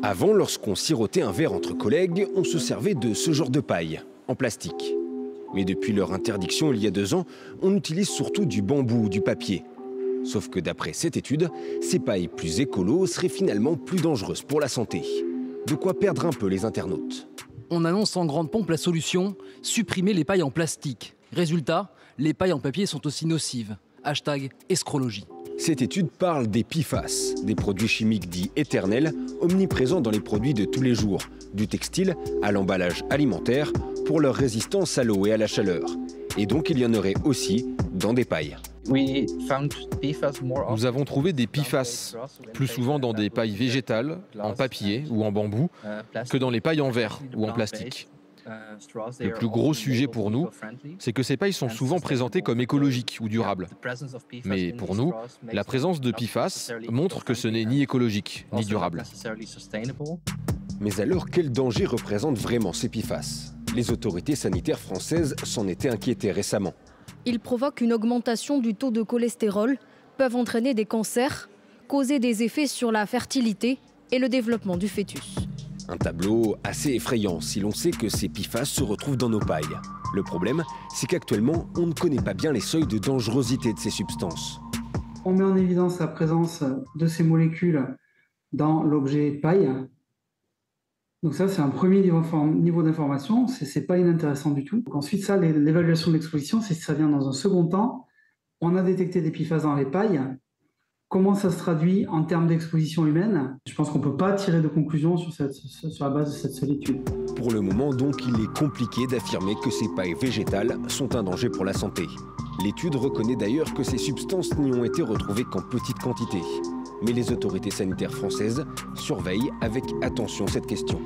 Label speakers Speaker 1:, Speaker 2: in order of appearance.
Speaker 1: Avant, lorsqu'on sirotait un verre entre collègues, on se servait de ce genre de paille, en plastique. Mais depuis leur interdiction il y a 2 ans, on utilise surtout du bambou ou du papier. Sauf que d'après cette étude, ces pailles plus écolo seraient finalement plus dangereuses pour la santé. De quoi perdre un peu les internautes.
Speaker 2: On annonce en grande pompe la solution, supprimer les pailles en plastique. Résultat, les pailles en papier sont aussi nocives. #escrologie.
Speaker 1: Cette étude parle des PFAS, des produits chimiques dits éternels, omniprésents dans les produits de tous les jours, du textile à l'emballage alimentaire, pour leur résistance à l'eau et à la chaleur. Et donc il y en aurait aussi dans des pailles.
Speaker 3: Nous avons trouvé des PFAS, plus souvent dans des pailles végétales, en papier ou en bambou, que dans les pailles en verre ou en plastique. Le plus gros sujet pour nous, c'est que ces pailles sont souvent présentées comme écologiques ou durables. Mais pour nous, la présence de PFAS montre que ce n'est ni écologique ni durable.
Speaker 1: Mais alors, quel danger représentent vraiment ces PFAS? Les autorités sanitaires françaises s'en étaient inquiétées récemment.
Speaker 4: Ils provoquent une augmentation du taux de cholestérol, peuvent entraîner des cancers, causer des effets sur la fertilité et le développement du fœtus.
Speaker 1: Un tableau assez effrayant si l'on sait que ces PFAS se retrouvent dans nos pailles. Le problème, c'est qu'actuellement, on ne connaît pas bien les seuils de dangerosité de ces substances.
Speaker 5: On met en évidence la présence de ces molécules dans l'objet paille. Donc ça, c'est un premier niveau d'information, c'est pas inintéressant du tout. Donc ensuite, ça, l'évaluation de l'exposition, c'est si ça vient dans un second temps. On a détecté des PFAS dans les pailles. Comment ça se traduit en termes d'exposition humaine? Je pense qu'on ne peut pas tirer de conclusion sur la base de cette seule étude.
Speaker 1: Pour le moment, donc, il est compliqué d'affirmer que ces pailles végétales sont un danger pour la santé. L'étude reconnaît d'ailleurs que ces substances n'y ont été retrouvées qu'en petite quantité. Mais les autorités sanitaires françaises surveillent avec attention cette question.